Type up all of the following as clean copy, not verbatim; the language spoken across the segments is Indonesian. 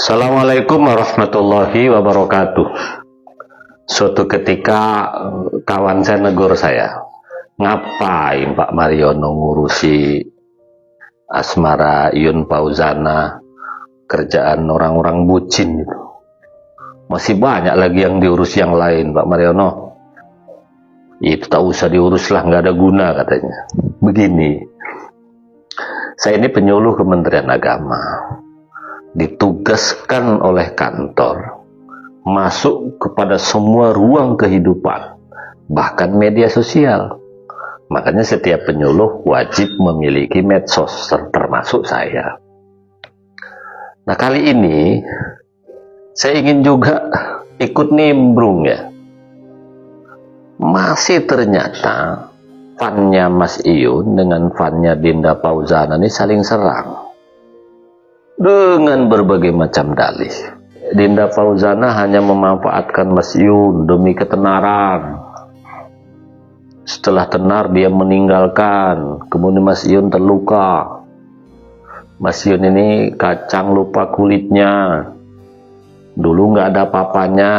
Assalamualaikum warahmatullahi wabarakatuh. Suatu ketika kawan saya negur saya, ngapain Pak Mariono ngurusi asmara Iyun Fauzana, kerjaan orang-orang bucin itu. Masih banyak lagi yang diurus yang lain Pak Mariono. Itu tak usah diurus lah, nggak ada guna katanya. Begini, saya ini penyuluh Kementerian Agama, ditugaskan oleh kantor masuk kepada semua ruang kehidupan, bahkan media sosial. Makanya setiap penyuluh wajib memiliki medsos, termasuk saya. Nah, kali ini saya ingin juga ikut nimbrung ya. Masih ternyata fannya Mas Iyun dengan fannya Dinda Fauzana ini saling serang dengan berbagai macam dalih. Dinda Fauzana hanya memanfaatkan Mas Iyun demi ketenaran. Setelah tenar dia meninggalkan, kemudian Mas Iyun terluka. Mas Iyun ini kacang lupa kulitnya, dulu nggak ada apa-apanya.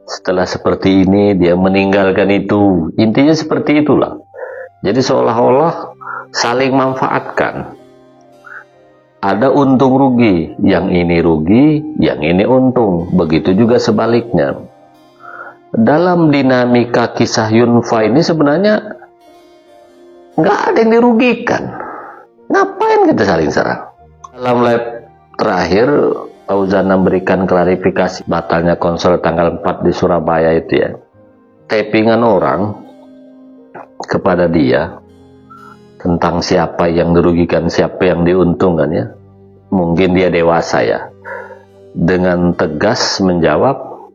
Setelah seperti ini dia meninggalkan itu. Intinya seperti itulah. Jadi seolah-olah saling manfaatkan. Ada untung rugi, yang ini rugi, yang ini untung. Begitu juga sebaliknya. Dalam dinamika kisah Yunfa ini sebenarnya nggak ada yang dirugikan. Ngapain kita saling serang? Dalam live terakhir, Fauzana memberikan klarifikasi batalnya konser tanggal 4 di Surabaya itu ya. Tappingan orang kepada dia tentang siapa yang dirugikan, siapa yang diuntungkan ya. Mungkin dia dewasa ya. Dengan tegas menjawab,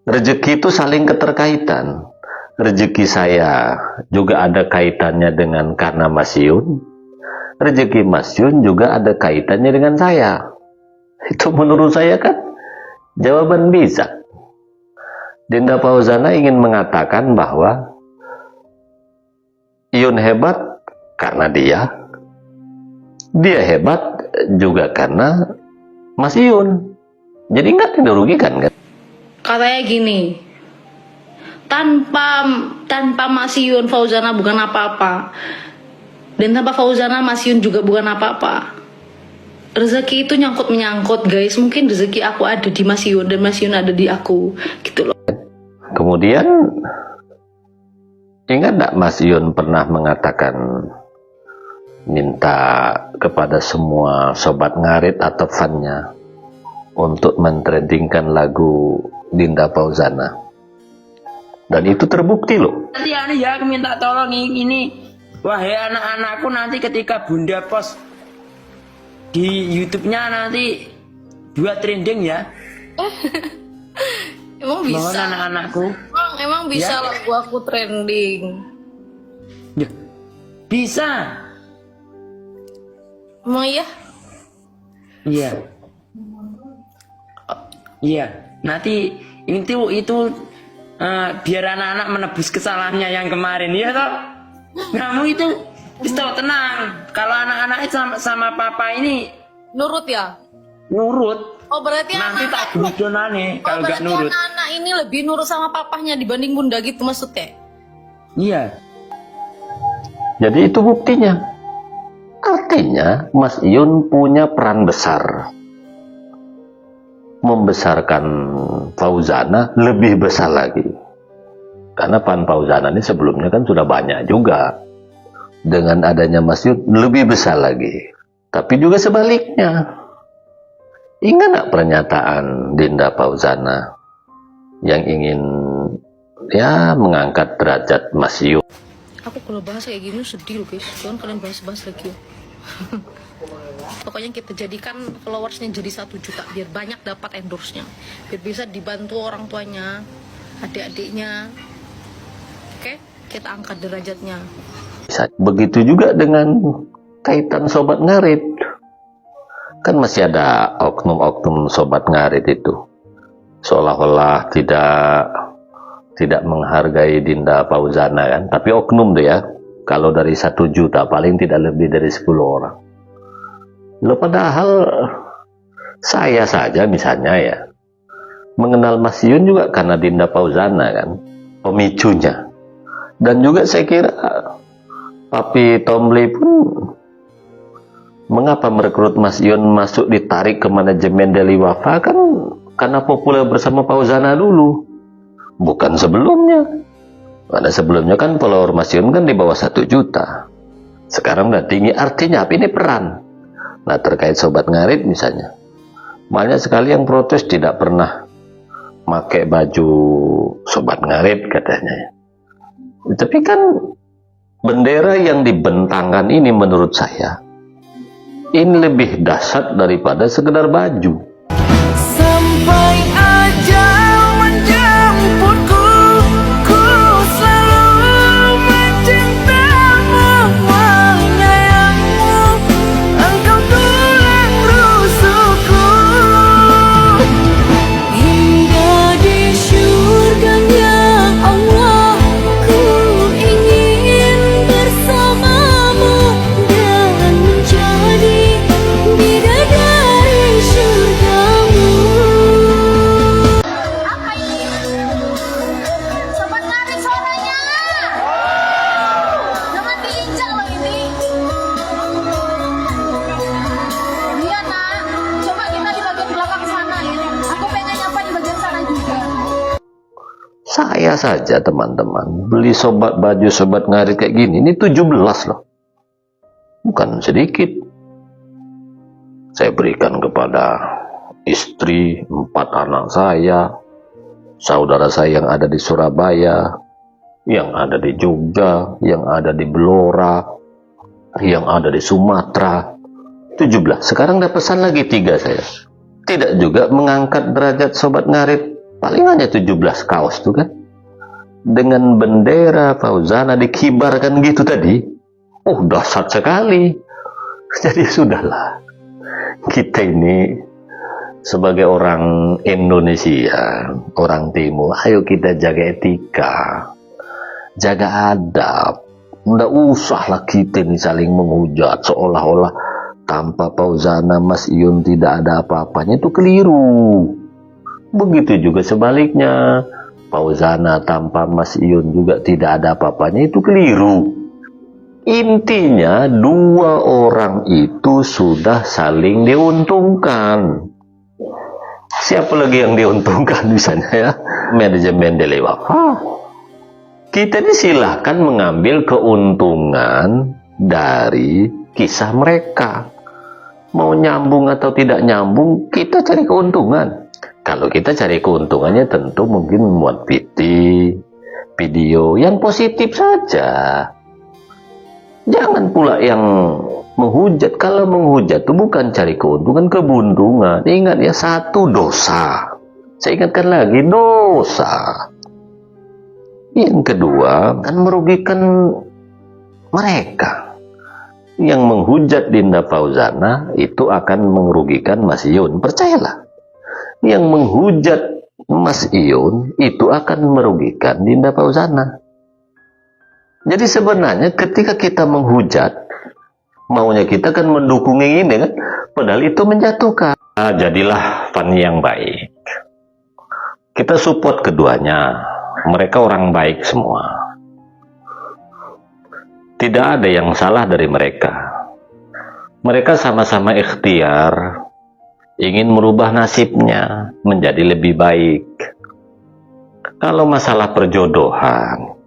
rezeki itu saling keterkaitan. Rezeki saya juga ada kaitannya dengan karena Mas Iyun. Rezeki Mas Iyun juga ada kaitannya dengan saya. Itu menurut saya kan jawaban bisa. Dinda Fauzana ingin mengatakan bahwa Iyun hebat karena dia hebat juga karena Mas Iyun. Jadi nggak dirugikan kan? Katanya gini, tanpa Mas Iyun Fauzana bukan apa-apa, dan tanpa Fauzana Mas Iyun juga bukan apa-apa. Rezeki itu nyangkut menyangkut guys. Mungkin rezeki aku ada di Mas Iyun dan Mas Iyun ada di aku, gitu loh. Kemudian ingat gak Mas Iyun pernah mengatakan minta kepada semua sobat ngarit atau fannya untuk mentrendingkan lagu Dinda Fauzana, dan itu terbukti loh. Nanti ya aku minta tolong ini, wahai anak-anakku, nanti ketika Bunda post di YouTube-nya nanti 2 trending ya. Emang Mohon bisa? anak-anakku. Emang bisa Ya. lagu aku trending? Ya, bisa. Emang iya? Iya. Iya. Nanti itu biar anak-anak menebus kesalahannya yang kemarin ya toh. Kamu itu Istirahat tenang. Kalau anak-anak itu sama papa ini Nurut ya? nurut, Oh berarti nanti anak-anak tak gudonane kalau nggak nurut. anak-anak ini lebih nurut sama papahnya dibanding bunda gitu maksudnya? Iya. Jadi itu buktinya. Artinya Mas Iyun punya peran besar membesarkan Fauzana lebih besar lagi. Karena fan Fauzana ini sebelumnya kan sudah banyak juga. Dengan adanya Mas Iyun lebih besar lagi. Tapi juga sebaliknya. Ingat gak pernyataan Dinda Fauzana yang ingin ya mengangkat derajat Mas Iyun? Aku kalau bahas kayak gini sedih loh guys. Jangan kalian bahas-bahas lagi ya. Pokoknya kita jadikan followersnya jadi 1 juta biar banyak dapat endorse-nya, biar bisa dibantu orang tuanya, adik-adiknya. Oke, kita angkat derajatnya. Begitu juga dengan kaitan sobat ngarit. Kan masih ada oknum-oknum sobat ngarit itu seolah-olah tidak menghargai Dinda Fauzana kan. Tapi oknum tuh ya. Kalau dari 1 juta paling tidak lebih dari 10 orang. Loh, padahal Saya saja misalnya ya, mengenal Mas Yun juga karena Dinda Fauzana kan, pemicunya. Dan juga saya kira Papi Tomli pun mengapa merekrut Mas Yun masuk ditarik ke manajemen Deli Wafa kan karena populer bersama Fauzana dulu, bukan sebelumnya. Karena sebelumnya kan follower Mas Yun kan di bawah 1 juta. Sekarang udah tinggi, artinya apa? Ini peran. Nah terkait Sobat Ngarit misalnya, banyak sekali yang protes tidak pernah pakai baju Sobat Ngarit katanya. Tapi kan bendera yang dibentangkan ini menurut saya ini lebih dahsyat daripada sekedar baju. Sampai ajal menjemputku, ku selalu mencintamu, menyayangmu, engkau tulang rusukku. Hingga di syurganya Allah, ku ingin bersamamu dan menjadi bidadari syurgamu. Apa ini? Sobat Ngarit suaranya. Jangan diinjak loh ini. Iya nak, coba kita di bagian belakang sana ya. Aku pengen nyapa di bagian sana juga. Saya saja teman-teman beli baju Sobat Ngarit kayak gini, ini 17 loh, bukan sedikit. Saya berikan kepada istri, 4 anak saya, saudara saya yang ada di Surabaya, yang ada di Jogja, yang ada di Blora, yang ada di Sumatera. 17. Sekarang udah pesan lagi 3 saya. Tidak juga mengangkat derajat Sobat Ngarit. Paling hanya 17 kaos tuh kan. Dengan bendera Fauzana dikibarkan gitu tadi. Oh dahsyat sekali. Jadi sudahlah. Kita ini sebagai orang Indonesia, orang Timur, ayo kita jaga etika, jaga adab. Nggak usahlah kita ini saling menghujat seolah-olah tanpa Fauzana Mas Yun tidak ada apa-apanya, itu keliru. Begitu juga sebaliknya, Fauzana tanpa Mas Yun juga tidak ada apa-apanya, itu keliru. Intinya 2 orang itu sudah saling diuntungkan. Siapa lagi yang diuntungkan misalnya ya? Manajemen Deli Wafa. Kita ini silahkan mengambil keuntungan dari kisah mereka. Mau nyambung atau tidak nyambung, kita cari keuntungan. Kalau kita cari keuntungannya tentu mungkin membuat video yang positif saja. Jangan pula yang menghujat. Kalau menghujat itu bukan cari keuntungan, keuntungan. Ingat ya, 1 dosa. Saya ingatkan lagi, dosa. Yang kedua, kan merugikan mereka. Yang menghujat Dinda Fauzana itu akan merugikan Mas Yun. Percayalah. Yang menghujat Mas Yun itu akan merugikan Dinda Fauzana. Jadi sebenarnya ketika kita menghujat, maunya kita kan mendukung yang ini kan, padahal itu menjatuhkan. Jadilah Fani yang baik. Kita support keduanya. Mereka orang baik semua. Tidak ada yang salah dari mereka. Mereka sama-sama ikhtiar ingin merubah nasibnya menjadi lebih baik. Kalau masalah perjodohan,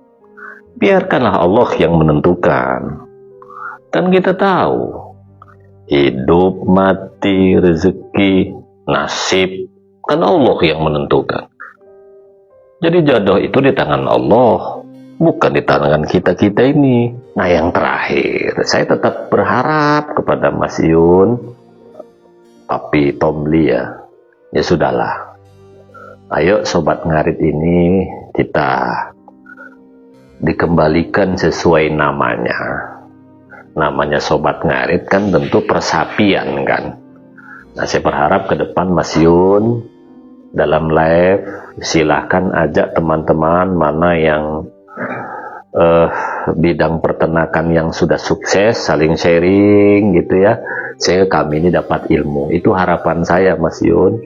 biarkanlah Allah yang menentukan. Kan kita tahu, hidup, mati, rezeki, nasib, kan Allah yang menentukan. Jadi jodoh itu di tangan Allah, bukan di tangan kita-kita ini. Nah yang terakhir, saya tetap berharap kepada Mas Yun, Papi Tomli ya sudahlah. Ayo Sobat Ngarit ini kita dikembalikan sesuai namanya. Namanya Sobat Ngarit kan tentu persapian kan. Nah saya berharap ke depan Mas Yun dalam live silahkan ajak teman-teman mana yang bidang peternakan yang sudah sukses, saling sharing gitu ya, sehingga kami ini dapat ilmu. Itu harapan saya Mas Yun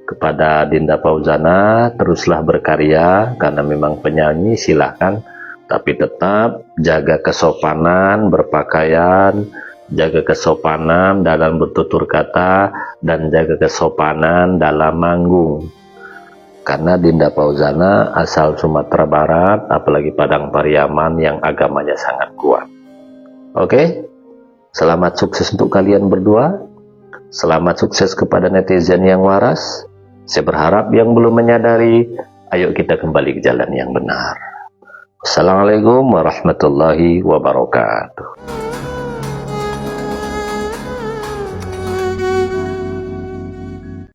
kepada Dinda Fauzana, teruslah berkarya karena memang penyanyi silahkan, tapi tetap jaga kesopanan berpakaian, jaga kesopanan dalam bertutur kata, dan jaga kesopanan dalam manggung. Karena Dinda Fauzana asal Sumatera Barat, apalagi Padang Pariaman yang agamanya sangat kuat. Oke, selamat sukses untuk kalian berdua. Selamat sukses kepada netizen yang waras. Saya berharap yang belum menyadari, ayo kita kembali ke jalan yang benar. Assalamualaikum warahmatullahi wabarakatuh.